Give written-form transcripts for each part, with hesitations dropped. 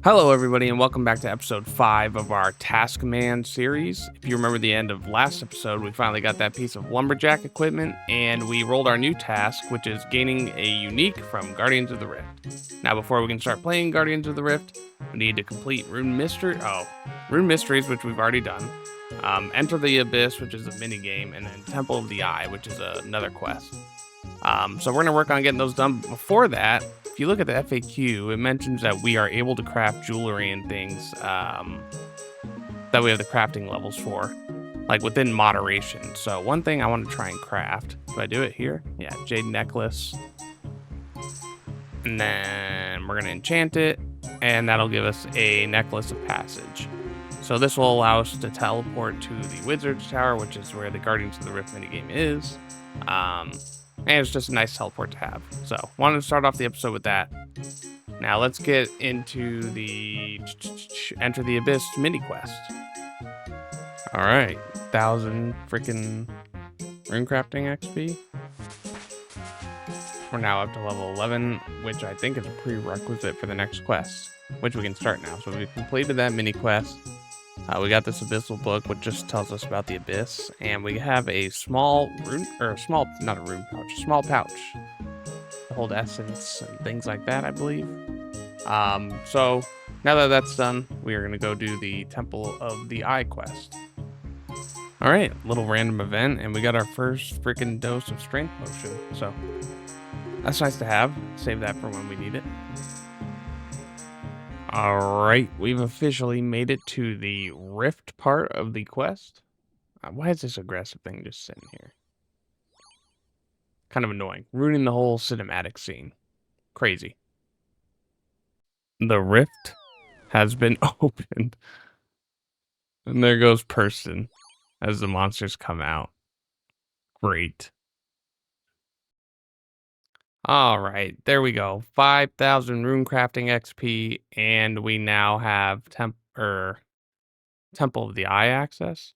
Hello, everybody, and welcome back to episode 5 of our Taskman series. If you remember the end of last episode, we finally got that piece of lumberjack equipment, and we rolled our new task, which is gaining a unique from Guardians of the Rift. Now, before we can start playing Guardians of the Rift, we need to complete Rune Mysteries, which we've already done, Enter the Abyss, which is a mini game, and then Temple of the Eye, which is another quest. So we're going to work on getting those done. Before that, if you look at the FAQ, it mentions that we are able to craft jewelry and things that we have the crafting levels for, like within moderation. So one thing I want to try and craft, do I do it here? Yeah, jade necklace. And then we're going to enchant it, and that'll give us a necklace of passage. So this will allow us to teleport to the Wizard's Tower, which is where the Guardians of the Rift minigame is. And it's just a nice teleport to have. So, wanted to start off the episode with that. Now, let's get into the Enter the Abyss mini quest. Alright, 1,000 freaking runecrafting XP. We're now up to level 11, which I think is a prerequisite for the next quest, which we can start now. So, we've completed that mini quest. We got this abyssal book, which just tells us about the abyss, and we have a small small pouch to hold essence and things like that, I believe. So now that that's done, we are going to go do the Temple of the Eye quest. All right, little random event, and we got our first freaking dose of strength potion, so that's nice to have. Save that for when we need it. Alright, we've officially made it to the rift part of the quest. Why is this aggressive thing just sitting here? Kind of annoying. Ruining the whole cinematic scene. Crazy. The rift has been opened. And there goes Person as the monsters come out. Great. Alright, there we go. 5,000 runecrafting XP, and we now have Temple of the Eye access.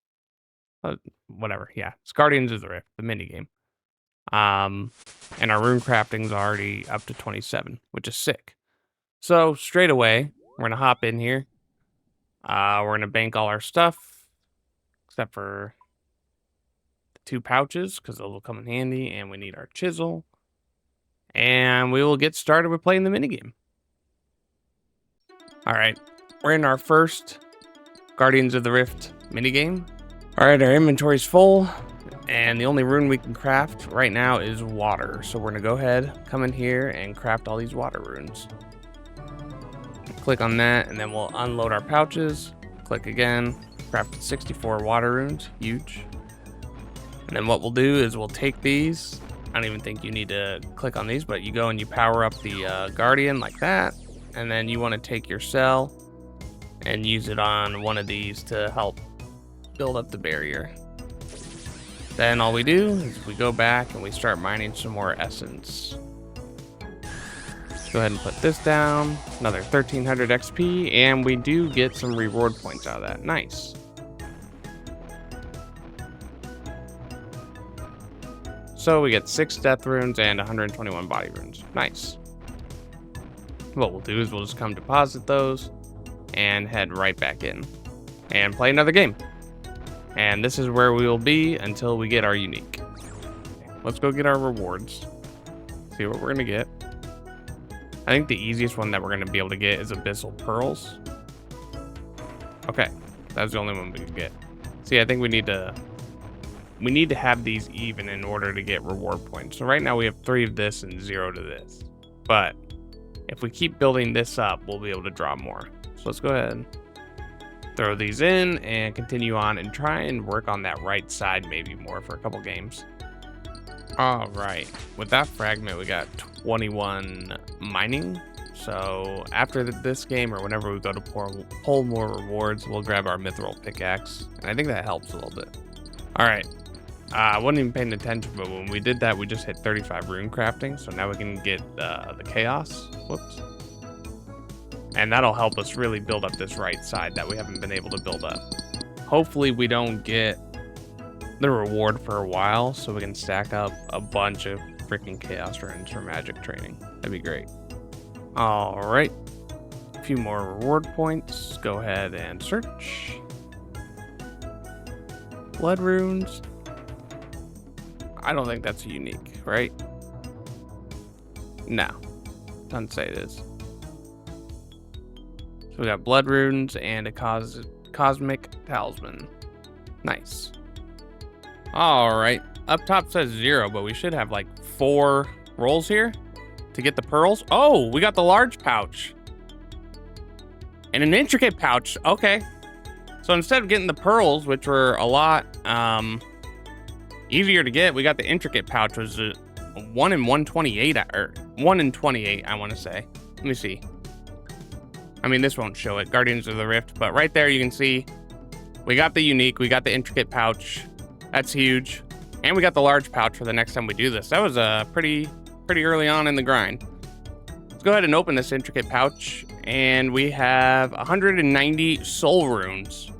Whatever, yeah. It's Guardians of the Rift, the minigame. And our runecrafting's already up to 27, which is sick. So, straight away, we're gonna hop in here. We're gonna bank all our stuff, except for the 2 pouches, because those will come in handy, and we need our chisel. And we will get started with playing the minigame. Alright, we're in our first Guardians of the Rift minigame. Alright, our inventory's full, and the only rune we can craft right now is water. So we're going to go ahead, come in here, and craft all these water runes. Click on that, and then we'll unload our pouches. Click again, crafted 64 water runes, huge. And then what we'll do is we'll take these. I don't even think you need to click on these, but you go and you power up the Guardian like that. And then you want to take your cell and use it on one of these to help build up the barrier. Then all we do is we go back and we start mining some more essence. Go ahead and put this down. Another 1,300 XP, and we do get some reward points out of that. Nice. So we get 6 death runes and 121 body runes. Nice. What we'll do is we'll just come deposit those and head right back in and play another game. And this is where we will be until we get our unique. Let's go get our rewards. See what we're going to get. I think the easiest one that we're going to be able to get is Abyssal Pearls. Okay, that's the only one we can get. See, I think we need to have these even in order to get reward points. So right now we have 3 of this and 0 to this. But if we keep building this up, we'll be able to draw more. So let's go ahead and throw these in and continue on and try and work on that right side maybe more for a couple games. All right, with that fragment, we got 21 mining. So after this game or whenever we go to pull more rewards, we'll grab our mithril pickaxe. And I think that helps a little bit. All right. I wasn't even paying attention, but when we did that, we just hit 35 rune crafting. So now we can get the chaos. Whoops. And that'll help us really build up this right side that we haven't been able to build up. Hopefully we don't get the reward for a while so we can stack up a bunch of freaking chaos runes for magic training. That'd be great. All right. few more reward points. Go ahead and search. Blood runes. I don't think that's unique, right? No. Doesn't say it is. So we got blood runes and a cosmic talisman. Nice. Alright. Up top says 0, but we should have like 4 rolls here to get the pearls. Oh, we got the large pouch. And an intricate pouch. Okay. So instead of getting the pearls, which were a lot easier to get, we got the intricate pouch, which was 1 in 128, or 1 in 28, I want to say. Let me see. I mean, this won't show it, Guardians of the Rift, but right there you can see we got the unique, we got the intricate pouch. That's huge. And we got the large pouch for the next time we do this. That was pretty early on in the grind. Let's go ahead and open this intricate pouch, and we have 190 soul runes.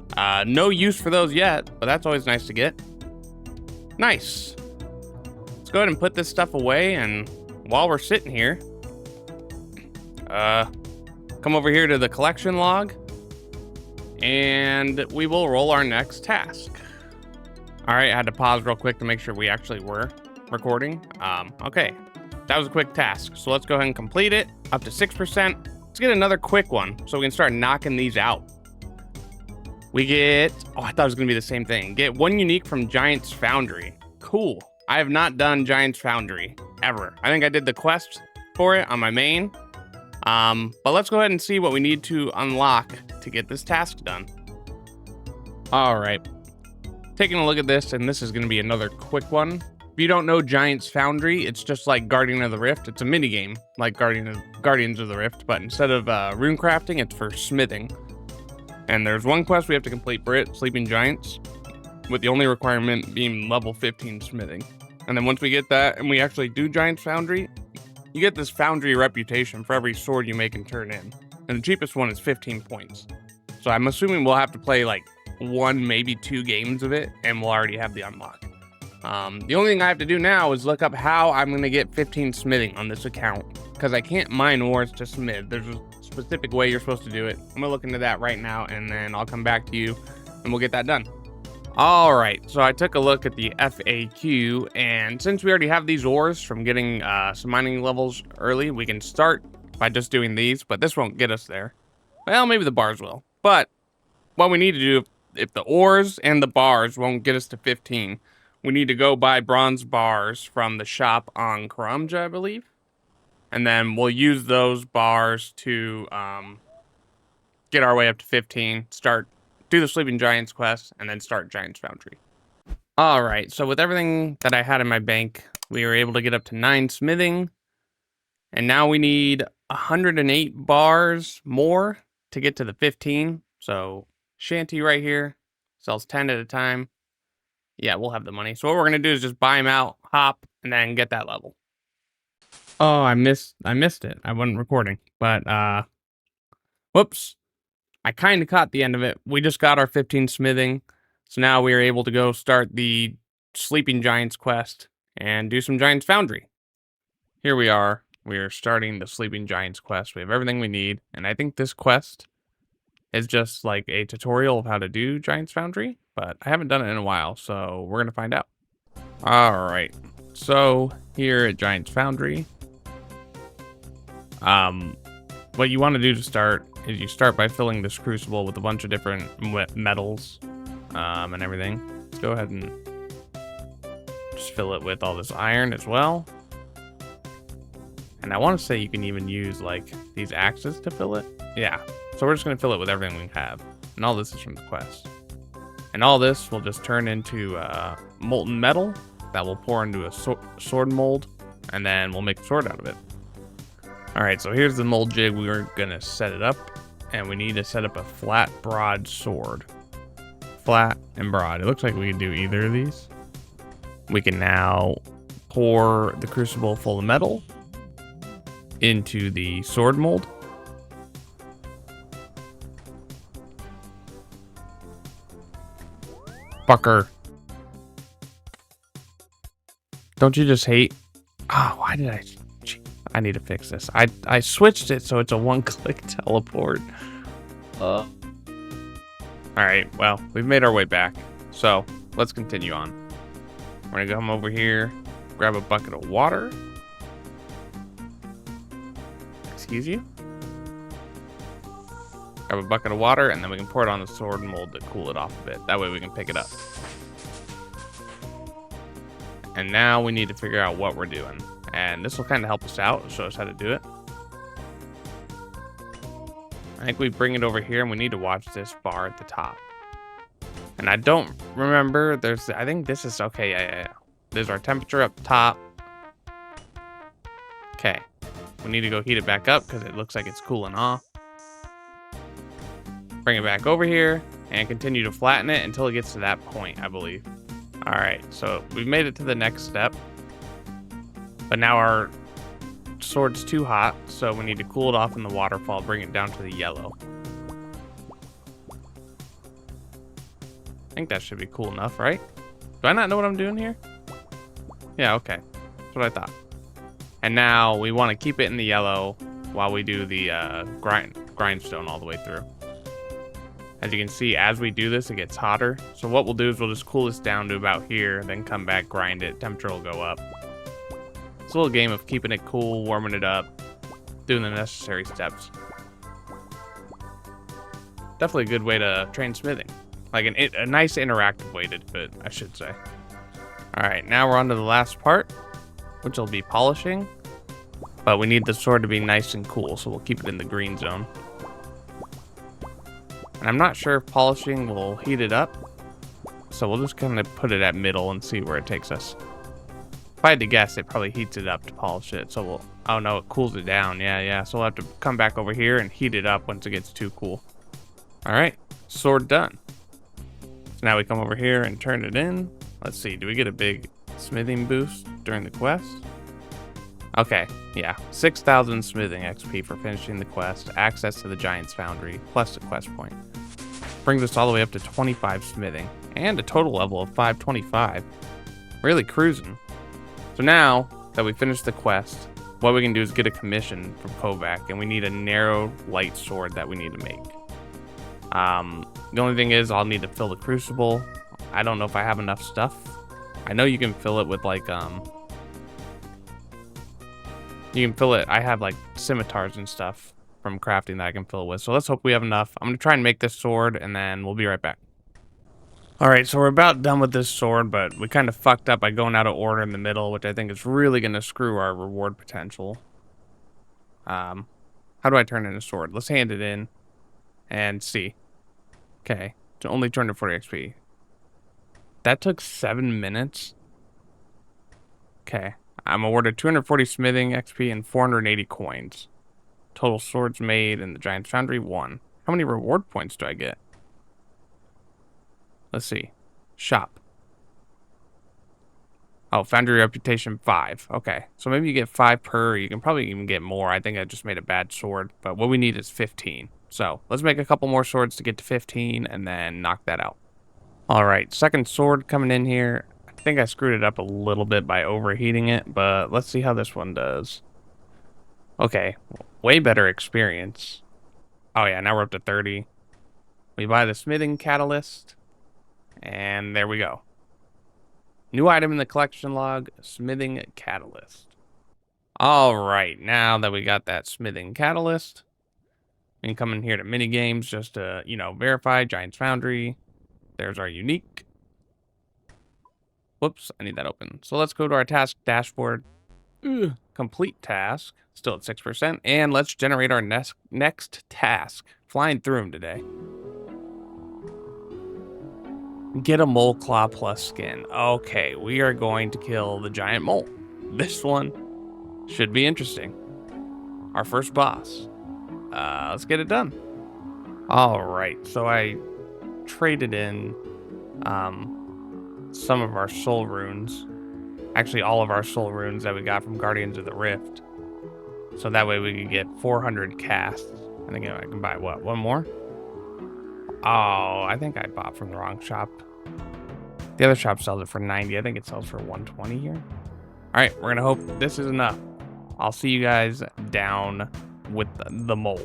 No use for those yet, but that's always nice to get. Nice. Let's go ahead and put this stuff away, and while we're sitting here, come over here to the collection log, and we will roll our next task. All right, I had to pause real quick to make sure we actually were recording. Okay, that was a quick task, so let's go ahead and complete it. Up to 6%. Let's get another quick one so we can start knocking these out. We get, oh, I thought it was gonna be the same thing. Get 1 unique from Giants Foundry. Cool. I have not done Giants Foundry ever. I think I did the quest for it on my main. But let's go ahead and see what we need to unlock to get this task done. All right. Taking a look at this, and this is gonna be another quick one. If you don't know Giants Foundry, it's just like Guardian of the Rift. It's a mini game like Guardians of the Rift, but instead of rune crafting, it's for smithing. And there's one quest we have to complete for it, Sleeping Giants, with the only requirement being level 15 smithing. And then once we get that, and we actually do Giants Foundry, you get this Foundry reputation for every sword you make and turn in. And the cheapest one is 15 points. So I'm assuming we'll have to play like 1, maybe 2 games of it, and we'll already have the unlock. The only thing I have to do now is look up how I'm going to get 15 smithing on this account, because I can't mine ores to smith. There's a specific way you're supposed to do it. I'm going to look into that right now, and then I'll come back to you, and we'll get that done. All right, so I took a look at the FAQ, and since we already have these ores from getting some mining levels early, we can start by just doing these, but this won't get us there. Well, maybe the bars will. But what we need to do, if the ores and the bars won't get us to 15, we need to go buy bronze bars from the shop on Karamja, I believe. And then we'll use those bars to get our way up to 15, do the Sleeping Giants quest, and then start Giants Foundry. All right, so with everything that I had in my bank, we were able to get up to 9 smithing. And now we need 108 bars more to get to the 15. So Shanty right here sells 10 at a time. Yeah, we'll have the money. So what we're going to do is just buy them out, hop, and then get that level. Oh, I missed it. I wasn't recording. But, whoops. I kind of caught the end of it. We just got our 15 smithing. So now we are able to go start the Sleeping Giants quest and do some Giants Foundry. Here we are. We are starting the Sleeping Giants quest. We have everything we need. And I think this quest is just like a tutorial of how to do Giants Foundry, but I haven't done it in a while, so we're going to find out. All right. So here at Giants Foundry, what you want to do to start is you start by filling this crucible with a bunch of different metals and everything. Let's go ahead and just fill it with all this iron as well. And I want to say you can even use like these axes to fill it. Yeah. So we're just going to fill it with everything we have. And all this is from the quest. And all this will just turn into molten metal that will pour into a sword mold. And then we'll make a sword out of it. Alright, so here's the mold jig. We are going to set it up. And we need to set up a flat, broad sword. Flat and broad. It looks like we can do either of these. We can now pour the crucible full of metal into the sword mold. Fucker. Don't you just hate? Ah, why did I I need to fix this. I switched it so it's a one-click teleport. I switched it so it's a one-click teleport. All right, well, we've made our way back. So let's continue on. We're gonna come over here, grab a bucket of water. Excuse you. Grab a bucket of water, and then we can pour it on the sword mold to cool it off a bit. That way we can pick it up. And now we need to figure out what we're doing. And this will kind of help us out, show us how to do it. I think we bring it over here, and we need to watch this bar at the top. And I don't remember, I think this is, okay, yeah. There's our temperature up top. Okay. We need to go heat it back up because it looks like it's cooling off. Bring it back over here and continue to flatten it until it gets to that point, I believe. All right, so we've made it to the next step. But now our sword's too hot, so we need to cool it off in the waterfall, bring it down to the yellow. I think that should be cool enough, right? Do I not know what I'm doing here? Yeah, okay. That's what I thought. And now we want to keep it in the yellow while we do the grindstone all the way through. As you can see, as we do this, it gets hotter. So what we'll do is we'll just cool this down to about here, then come back, grind it, temperature will go up. It's a little game of keeping it cool, warming it up, doing the necessary steps. Definitely a good way to train smithing. Like a nice interactive way to do it, I should say. All right, now we're on to the last part, which will be polishing. But we need the sword to be nice and cool, so we'll keep it in the green zone. And I'm not sure if polishing will heat it up, so we'll just kind of put it at middle and see where it takes us. If I had to guess, it probably heats it up to polish it, so we'll... Oh no, it cools it down, yeah. So we'll have to come back over here and heat it up once it gets too cool. All right, sword done. So now we come over here and turn it in. Let's see, do we get a big smithing boost during the quest? Okay, yeah, 6,000 smithing XP for finishing the quest, access to the Giants Foundry, plus a quest point. Brings us all the way up to 25 smithing, and a total level of 525. Really cruising. So now that we finished the quest, what we can do is get a commission from Kovac, and we need a narrow light sword that we need to make. The only thing is I'll need to fill the crucible. I don't know if I have enough stuff. I know you can fill it with like, you can fill it, I have like scimitars and stuff from crafting that I can fill it with. So let's hope we have enough. I'm gonna try and make this sword and then we'll be right back. All right, so we're about done with this sword, but we kind of fucked up by going out of order in the middle, which I think is really gonna screw our reward potential. How do I turn in a sword? Let's hand it in and see. Okay, it's only 240 XP. That took 7 minutes. Okay, I'm awarded 240 smithing XP and 480 coins. Total swords made in the Giants Foundry 1. How many reward points do I get? Let's see. Shop. Oh, Foundry reputation 5. Okay, so maybe you get 5 per. You can probably even get more. I think I just made a bad sword, but what we need is 15. So let's make a couple more swords to get to 15 and then knock that out. All right, second sword coming in here. I think I screwed it up a little bit by overheating it, but let's see how this one does. Okay, way better experience. Oh yeah, now we're up to 30. We buy the smithing catalyst, and there we go. New item in the collection log, smithing catalyst. All right, now that we got that smithing catalyst, we can come in here to mini games just to, verify Giants Foundry. There's our unique. Whoops, I need that open. So let's go to our task dashboard. Complete task, still at 6%. And let's generate our next task. Flying through them today. Get a mole claw plus skin. Okay, we are going to kill the giant mole. This one should be interesting. Our first boss. Let's get it done. All right, so I traded in some of our soul runes. Actually, all of our soul runes that we got from Guardians of the Rift. So that way we can get 400 casts. I think I can buy, what, one more? Oh, I think I bought from the wrong shop. The other shop sells it for 90. I think it sells for 120 here. All right, we're going to hope this is enough. I'll see you guys down with the mole.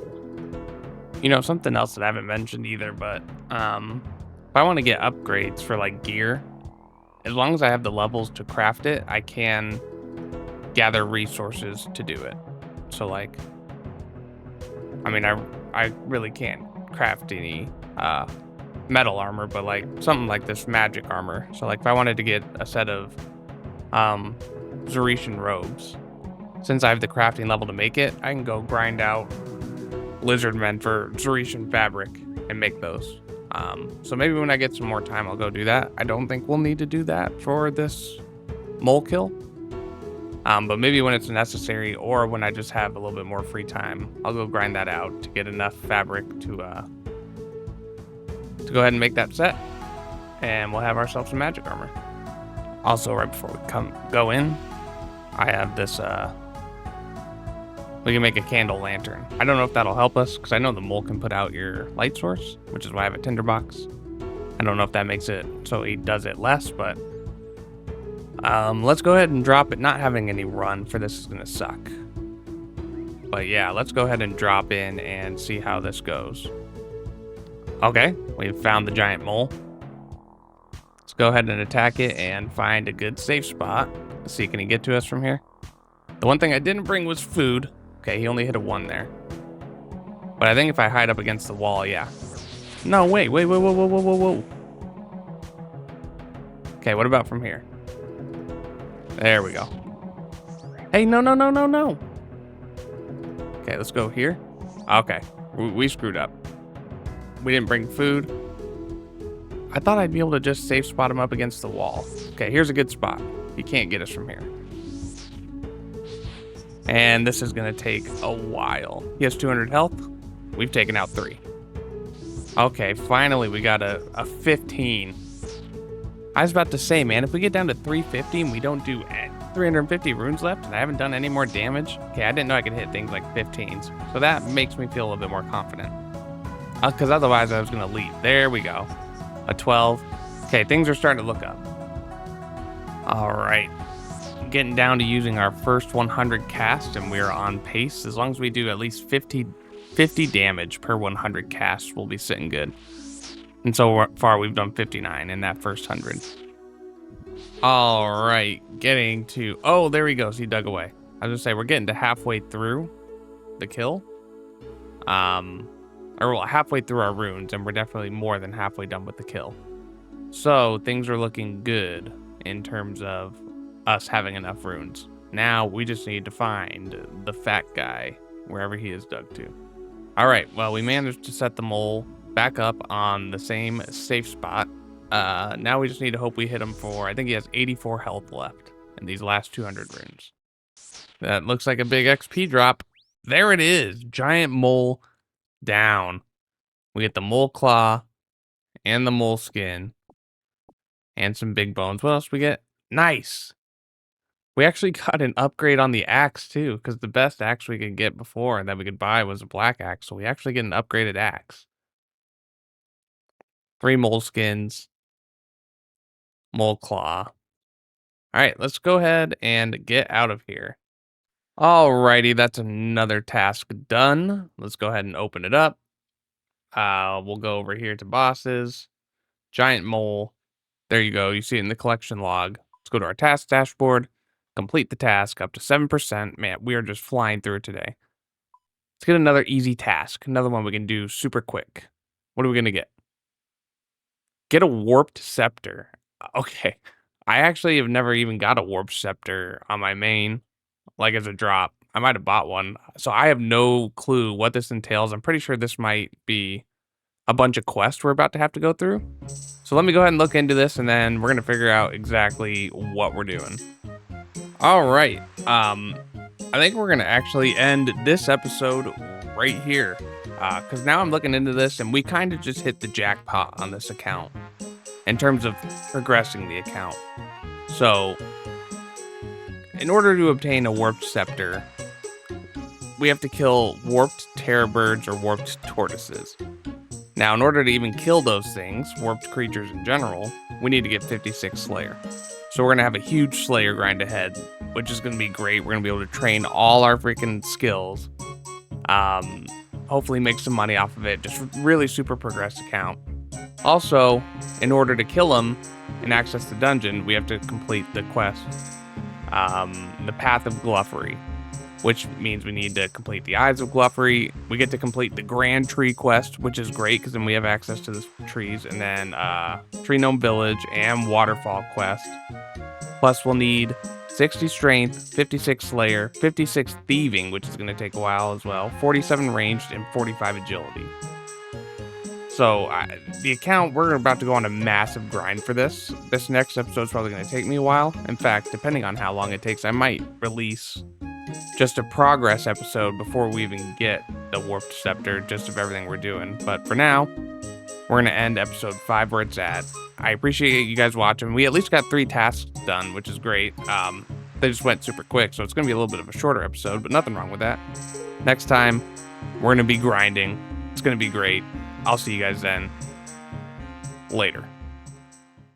You know, something else that I haven't mentioned either, but if I want to get upgrades for like gear, as long as I have the levels to craft it, I can gather resources to do it. So like, I mean, I really can't craft any metal armor, but like something like this magic armor. So like if I wanted to get a set of Zeretian robes, since I have the crafting level to make it, I can go grind out lizard men for Zeretian fabric and make those. So maybe when I get some more time, I'll go do that. I don't think we'll need to do that for this mole kill. But maybe when it's necessary or when I just have a little bit more free time, I'll go grind that out to get enough fabric to go ahead and make that set. And we'll have ourselves some magic armor. Also, right before we go in, I have this, we can make a candle lantern. I don't know if that'll help us, because I know the mole can put out your light source, which is why I have a tinderbox. I don't know if that makes it so he does it less, but let's go ahead and drop it. Not having any run for this is gonna suck. But yeah, let's go ahead and drop in and see how this goes. Okay, we've found the giant mole. Let's go ahead and attack it and find a good safe spot. Let's see, can he get to us from here? The one thing I didn't bring was food. Okay, he only hit a 1 there. But I think if I hide up against the wall, yeah. No, wait, whoa. Okay, what about from here? There we go. Hey, no. Okay, let's go here. Okay, we screwed up. We didn't bring food. I thought I'd be able to just safe spot him up against the wall. Okay, here's a good spot. He can't get us from here. And this is gonna take a while. He has 200 health. We've taken out 3. Okay, finally we got a 15. I was about to say, man, if we get down to 350 and we don't do 350 runes left and I haven't done any more damage. Okay, I didn't know I could hit things like 15s. So that makes me feel a little bit more confident. Because otherwise I was gonna leave. There we go. A 12. Okay, things are starting to look up. All right. Getting down to using our first 100 cast, and we're on pace. As long as we do at least 50 damage per 100 casts, we'll be sitting good. And so far, we've done 59 in that first 100. All right, getting to... Oh, there he goes. He dug away. I was gonna say, we're getting to halfway through the kill. Or well, halfway through our runes, and we're definitely more than halfway done with the kill. So things are looking good in terms of us having enough runes. Now we just need to find the fat guy wherever he is dug to. All right, well, we managed to set the mole back up on the same safe spot. Now we just need to hope we hit him for, I think he has 84 health left in these last 200 runes. That looks like a big XP drop. There it is, giant mole down. We get the mole claw and the mole skin and some big bones. What else we get? Nice. We actually got an upgrade on the axe too, because the best axe we could get before and that we could buy was a black axe. So we actually get an upgraded axe. 3 mole skins, mole claw. All right, let's go ahead and get out of here. Alrighty, that's another task done. Let's go ahead and open it up. We'll go over here to bosses, giant mole. There you go. You see it in the collection log. Let's go to our task dashboard, complete the task up to 7%. Man, we are just flying through it today. Let's get another easy task. Another one we can do super quick. What are we going to get? Get a warped scepter. Okay. I actually have never even got a warped scepter on my main, like as a drop. I might have bought one. So I have no clue what this entails. I'm pretty sure this might be a bunch of quests we're about to have to go through. So let me go ahead and look into this, and then we're going to figure out exactly what we're doing. All right. I think we're going to actually end this episode right here. Because now I'm looking into this, and we kind of just hit the jackpot on this account in terms of progressing the account. So in order to obtain a warped scepter, we have to kill warped terror birds or warped tortoises. Now, in order to even kill those things, warped creatures in general, we need to get 56 Slayer. So we're going to have a huge Slayer grind ahead, which is going to be great. We're going to be able to train all our freaking skills. Hopefully make some money off of it. Just really super progressed account. Also, in order to kill him and access the dungeon, we have to complete the quest, the Path of Gluffery, which means we need to complete the Eyes of Gluffery. We get to complete the Grand Tree quest, which is great because then we have access to the trees, and then Tree Gnome Village and Waterfall quest. Plus, we'll need 60 Strength, 56 Slayer, 56 Thieving, which is going to take a while as well, 47 Ranged, and 45 Agility. So, the account, we're about to go on a massive grind for this. This next episode is probably going to take me a while. In fact, depending on how long it takes, I might release just a progress episode before we even get the Warped Scepter, just of everything we're doing. But for now, we're going to end episode 5 where it's at. I appreciate you guys watching. We at least got 3 tasks done, which is great. They just went super quick, so it's going to be a little bit of a shorter episode, but nothing wrong with that. Next time, we're going to be grinding. It's going to be great. I'll see you guys then. Later.